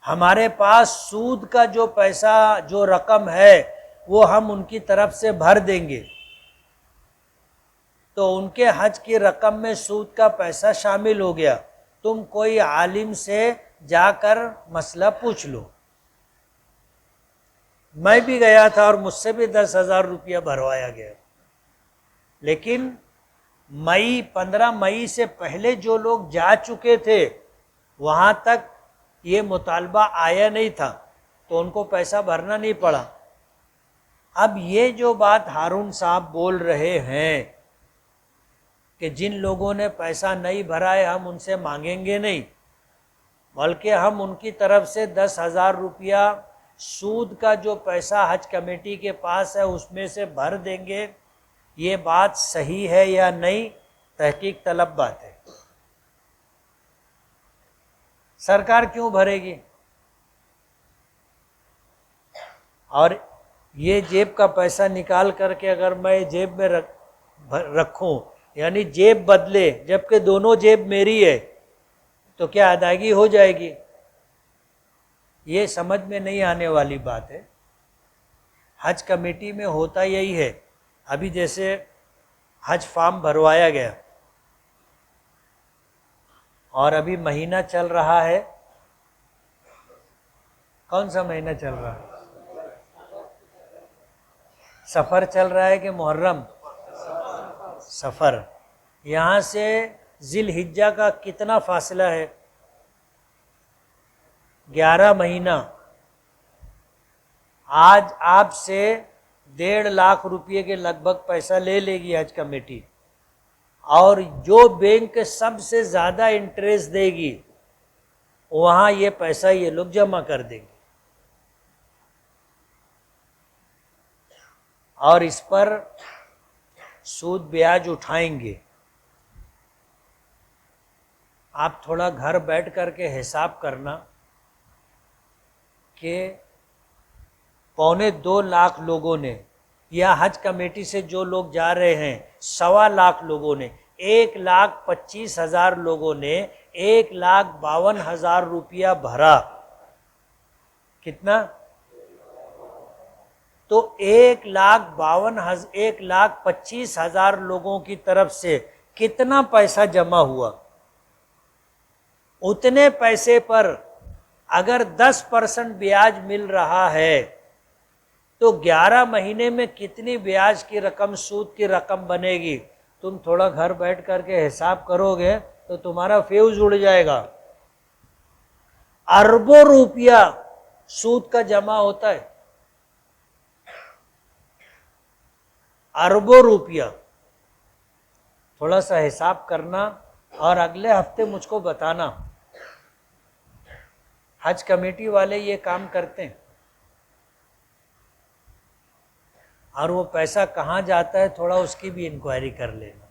ہمارے پاس سود کا جو پیسہ، جو رقم ہے وہ ہم ان کی طرف سے بھر دیں گے۔ تو ان کے حج کی رقم میں سود کا پیسہ شامل ہو گیا۔ تم کوئی عالم سے جا کر مسئلہ پوچھ لو۔ میں بھی گیا تھا اور مجھ سے بھی 10,000 روپیہ بھروایا گیا، لیکن 15 مئی سے پہلے جو لوگ جا چکے تھے وہاں تک یہ مطالبہ آیا نہیں تھا تو ان کو پیسہ بھرنا نہیں پڑا۔ اب یہ جو بات ہارون صاحب بول رہے ہیں کہ جن لوگوں نے پیسہ نہیں بھرا ہے ہم ان سے مانگیں گے نہیں، بلکہ ہم ان کی طرف سے 10,000 روپیہ سود کا جو پیسہ حج کمیٹی کے پاس ہے اس میں سے بھر دیں گے، یہ بات صحیح ہے یا نہیں؟ تحقیق طلب بات ہے۔ سرکار کیوں بھرے گی؟ اور یہ جیب کا پیسہ نکال کر کے اگر میں جیب میں رکھوں، یعنی جیب بدلے، جبکہ دونوں جیب میری ہے، تو کیا ادائیگی ہو جائے گی؟ یہ سمجھ میں نہیں آنے والی بات ہے۔ حج کمیٹی میں ہوتا یہی ہے۔ ابھی جیسے حج فارم بھروایا گیا اور ابھی مہینہ چل رہا ہے، کون سا مہینہ چل رہا ہے؟ سفر چل رہا ہے کہ محرم؟ سفر۔ یہاں سے ذی الحجہ کا کتنا فاصلہ ہے؟ 11 مہینہ۔ آج آپ سے 1.5 روپے کے لگ بھگ پیسہ لے لے گی حج کمیٹی، اور جو بینک سب سے زیادہ انٹریسٹ دے گی وہاں یہ پیسہ یہ لوگ جمع کر دیں گے، اور اس پر سود بیاج اٹھائیں گے۔ آپ تھوڑا گھر بیٹھ کر کے حساب کرنا کہ 2.25 لاکھ لوگوں نے، یا حج کمیٹی سے جو لوگ جا رہے ہیں 1.25 لاکھ لوگوں نے، 1,25,000 لوگوں نے 1,52,000 روپیہ بھرا۔ کتنا؟ تو 1,25,000 لوگوں کی طرف سے کتنا پیسہ جمع ہوا؟ اتنے پیسے پر اگر 10% بیاج مل رہا ہے تو 11 مہینے میں کتنی بیاج کی رقم، سود کی رقم بنے گی؟ تم تھوڑا گھر بیٹھ کر کے حساب کرو گے تو تمہارا فیوز اڑ جائے گا۔ اربوں روپیہ سود کا جمع ہوتا ہے، اربوں روپیہ۔ تھوڑا سا حساب کرنا اور اگلے ہفتے مجھ کو بتانا۔ حج کمیٹی والے یہ کام کرتے ہیں، اور وہ پیسہ کہاں جاتا ہے تھوڑا اس کی بھی انکوائری کر لینا۔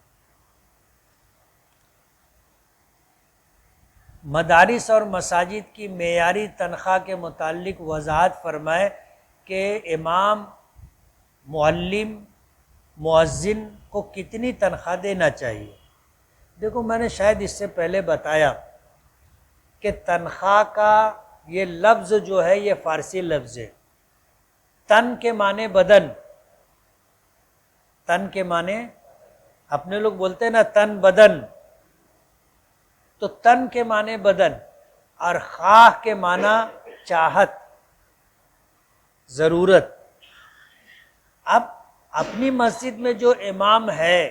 مدارس اور مساجد کی معیاری تنخواہ کے متعلق وضاحت فرمائے کہ امام، معلم، مؤذن کو کتنی تنخواہ دینا چاہیے۔ دیکھو میں نے شاید اس سے پہلے بتایا کہ تنخواہ کا یہ لفظ جو ہے یہ فارسی لفظ ہے۔ تن کے معنی بدن، تن کے معنی اپنے لوگ بولتے ہیں نا تن بدن، تو تن کے معنی بدن، اور خواہ کے معنی چاہت، ضرورت۔ اب اپنی مسجد میں جو امام ہے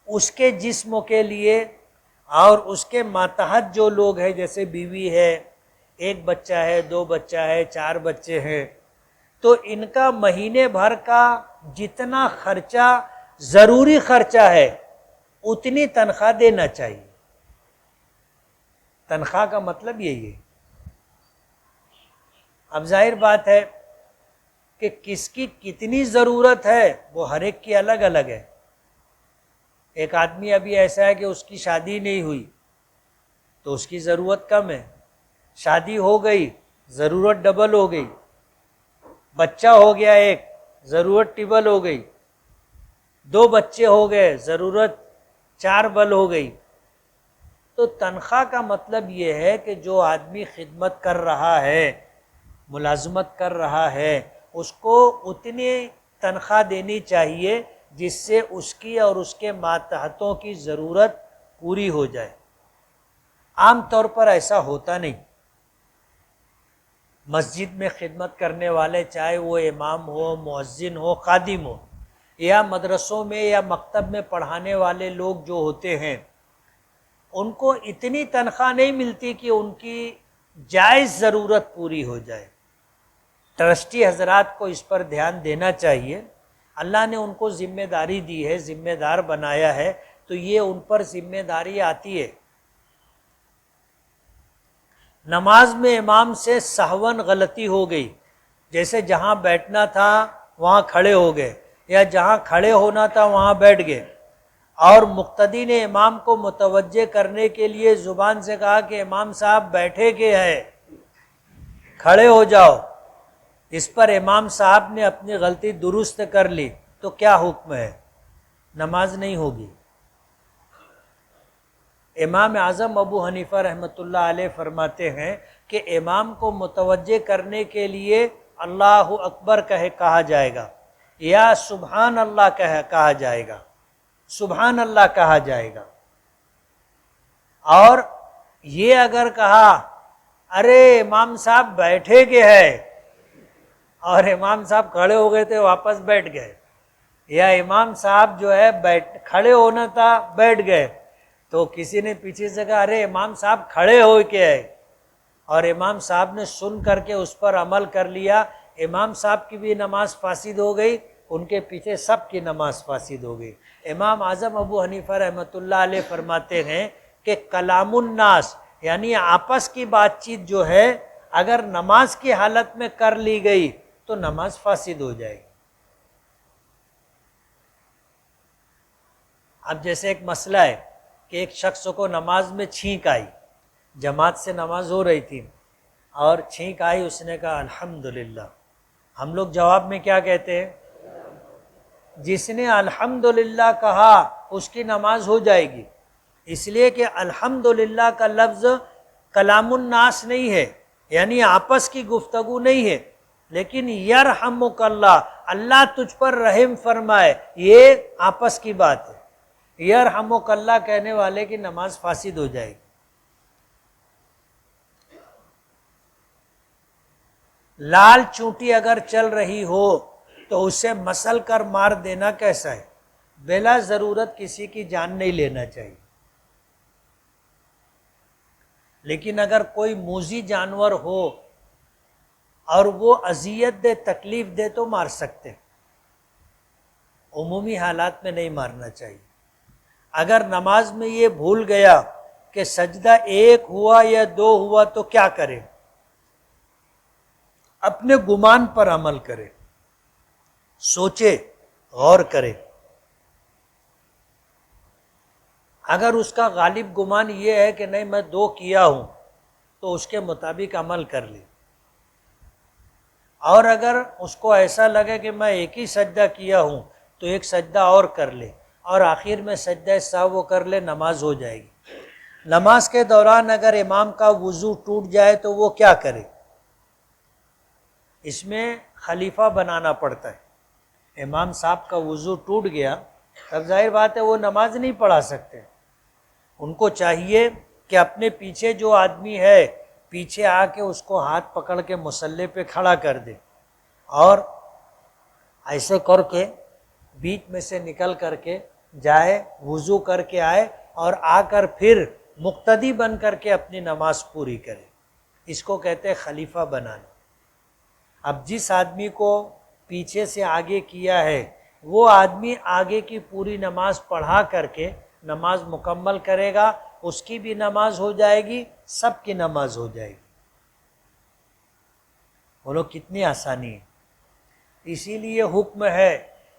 اس کے جسم کے لیے اور اس کے ماتحت جو لوگ ہیں، جیسے بیوی ہے، 1 بچہ ہے، 2 بچہ ہے، 4 بچے ہیں، تو ان کا مہینے بھر کا جتنا خرچہ ضروری خرچہ ہے اتنی تنخواہ دینا چاہیے۔ تنخواہ کا مطلب یہی ہے۔ اب ظاہر بات ہے کہ کس کی کتنی ضرورت ہے وہ ہر ایک کی الگ الگ ہے۔ ایک آدمی ابھی ایسا ہے کہ اس کی شادی نہیں ہوئی تو اس کی ضرورت کم ہے، شادی ہو گئی ضرورت ڈبل ہو گئی، بچہ ہو گیا 1 ضرورت ٹبل ہو گئی، 2 بچے ہو گئے ضرورت 4 بل ہو گئی۔ تو تنخواہ کا مطلب یہ ہے کہ جو آدمی خدمت کر رہا ہے، ملازمت کر رہا ہے، اس کو اتنی تنخواہ دینی چاہیے جس سے اس کی اور اس کے ماتحتوں کی ضرورت پوری ہو جائے۔ عام طور پر ایسا ہوتا نہیں۔ مسجد میں خدمت کرنے والے، چاہے وہ امام ہو، مؤذن ہو، خادم ہو، یا مدرسوں میں یا مکتب میں پڑھانے والے لوگ جو ہوتے ہیں، ان کو اتنی تنخواہ نہیں ملتی کہ ان کی جائز ضرورت پوری ہو جائے۔ ٹرسٹی حضرات کو اس پر دھیان دینا چاہیے۔ اللہ نے ان کو ذمہ داری دی ہے، ذمہ دار بنایا ہے، تو یہ ان پر ذمہ داری آتی ہے۔ نماز میں امام سے سہون غلطی ہو گئی، جیسے جہاں بیٹھنا تھا وہاں کھڑے ہو گئے، یا جہاں کھڑے ہونا تھا وہاں بیٹھ گئے، اور مقتدی نے امام کو متوجہ کرنے کے لیے زبان سے کہا کہ امام صاحب بیٹھے کے ہیں، کھڑے ہو جاؤ۔ اس پر امام صاحب نے اپنی غلطی درست کر لی تو کیا حکم ہے؟ نماز نہیں ہوگی۔ امام اعظم ابو حنیفہ رحمۃ اللہ علیہ فرماتے ہیں کہ امام کو متوجہ کرنے کے لیے اللہ اکبر کہا جائے گا، یا سبحان اللہ کہا جائے گا، سبحان اللہ کہا جائے گا۔ اور یہ اگر کہا ارے امام صاحب بیٹھے کے ہے، اور امام صاحب کھڑے ہو گئے تھے واپس بیٹھ گئے، یا امام صاحب جو ہے کھڑے ہونا تھا بیٹھ گئے، تو کسی نے پیچھے سے کہا ارے امام صاحب کھڑے ہو کے ہے، اور امام صاحب نے سن کر کے اس پر عمل کر لیا، امام صاحب کی بھی نماز فاسد ہو گئی، ان کے پیچھے سب کی نماز فاسد ہو گئی۔ امام اعظم ابو حنیفہ رحمۃ اللہ علیہ فرماتے ہیں کہ کلام الناس یعنی آپس کی بات چیت جو ہے اگر نماز کی حالت میں کر لی گئی تو نماز فاسد ہو جائے گی۔ اب جیسے ایک مسئلہ ہے کہ ایک شخص کو نماز میں چھینک آئی، جماعت سے نماز ہو رہی تھی اور چھینک آئی، اس نے کہا الحمدللہ۔ ہم لوگ جواب میں کیا کہتے ہیں؟ جس نے الحمدللہ کہا اس کی نماز ہو جائے گی، اس لیے کہ الحمدللہ کا لفظ کلام الناس نہیں ہے، یعنی آپس کی گفتگو نہیں ہے، لیکن یرحمک اللہ، اللہ تجھ پر رحم فرمائے، یہ آپس کی بات ہے۔ یرحمک اللہ کہنے والے کی نماز فاسد ہو جائے گی۔ لال چونٹی اگر چل رہی ہو تو اسے مسل کر مار دینا کیسا ہے؟ بلا ضرورت کسی کی جان نہیں لینا چاہیے، لیکن اگر کوئی موذی جانور ہو اور وہ اذیت دے، تکلیف دے تو مار سکتے، عمومی حالات میں نہیں مارنا چاہیے۔ اگر نماز میں یہ بھول گیا کہ سجدہ ایک ہوا یا دو ہوا تو کیا کرے؟ اپنے گمان پر عمل کرے، سوچے، غور کرے۔ اگر اس کا غالب گمان یہ ہے کہ نہیں میں دو کیا ہوں تو اس کے مطابق عمل کر لے، اور اگر اس کو ایسا لگے کہ میں ایک ہی سجدہ کیا ہوں تو ایک سجدہ اور کر لے اور آخر میں سجدہ سہو کر لے، نماز ہو جائے گی۔ نماز کے دوران اگر امام کا وضو ٹوٹ جائے تو وہ کیا کرے؟ اس میں خلیفہ بنانا پڑتا ہے۔ امام صاحب کا وضو ٹوٹ گیا تب ظاہر بات ہے وہ نماز نہیں پڑھا سکتے، ان کو چاہیے کہ اپنے پیچھے جو آدمی ہے پیچھے آ کے اس کو ہاتھ پکڑ کے مصلی پہ کھڑا کر دے اور ایسے کر کے بیچ میں سے نکل کر کے جائے، وضو کر کے آئے اور آ کر پھر مقتدی بن کر کے اپنی نماز پوری کرے۔ اس کو کہتے ہیں خلیفہ بنانا۔ اب جس آدمی کو پیچھے سے آگے کیا ہے وہ آدمی آگے کی پوری نماز پڑھا کر کے نماز مکمل کرے گا، اس کی بھی نماز ہو جائے گی، سب کی نماز ہو جائے گی۔ بولو کتنی آسانی ہے۔ اسی لیے حکم ہے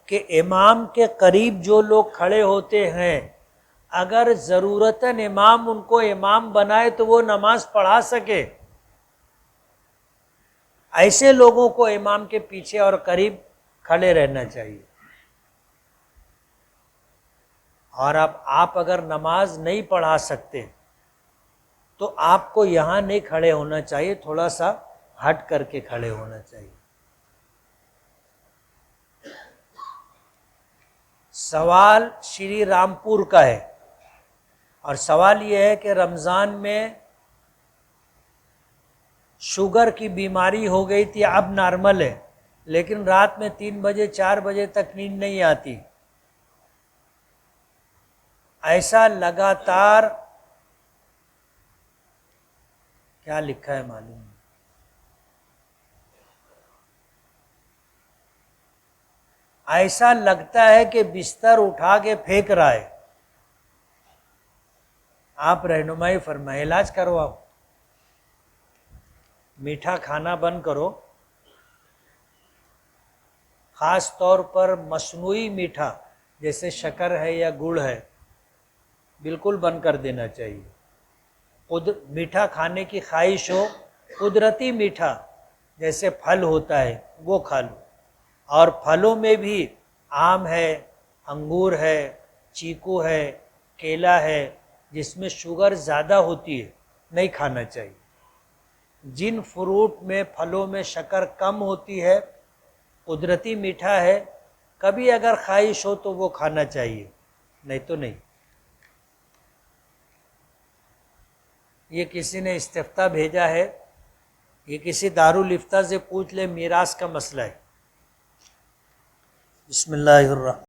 کہ امام کے قریب جو لوگ کھڑے ہوتے ہیں اگر ضرورتاً امام ان کو امام بنائے تو وہ نماز پڑھا سکے، ایسے لوگوں کو امام کے پیچھے اور قریب کھڑے رہنا چاہیے۔ اور اب آپ اگر نماز نہیں پڑھا سکتے تو آپ کو یہاں نہیں کھڑے ہونا چاہیے، تھوڑا سا ہٹ کر کے کھڑے ہونا چاہیے۔ سوال شری رامپور کا ہے اور سوال یہ ہے کہ رمضان میں شوگر کی بیماری ہو گئی تھی، اب نارمل ہے، لیکن رات میں 3 بجے 4 بجے تک نیند نہیں آتی، ایسا لگاتار کیا لکھا ہے معلوم نہیں، ایسا لگتا ہے کہ بستر اٹھا کے پھینک رہا ہے، آپ رہنمائی فرمائیں، علاج کرواؤ، میٹھا کھانا بند کرو، خاص طور پر مصنوعی میٹھا جیسے شکر ہے یا گڑ ہے بالکل بند کر دینا چاہیے۔ میٹھا کھانے کی خواہش ہو، قدرتی میٹھا جیسے پھل ہوتا ہے وہ کھا لو، اور پھلوں میں بھی آم ہے، انگور ہے، چیکو ہے، کیلا ہے، جس میں شوگر زیادہ ہوتی ہے نہیں کھانا چاہیے۔ جن فروٹ میں پھلوں میں شکر کم ہوتی ہے، قدرتی میٹھا ہے، کبھی اگر خواہش ہو تو وہ کھانا چاہیے، نہیں تو نہیں۔ یہ کسی نے استفتاء بھیجا ہے، یہ کسی دارالافتاء سے پوچھ لے، میراث کا مسئلہ ہے۔ بسم اللہ الرحمن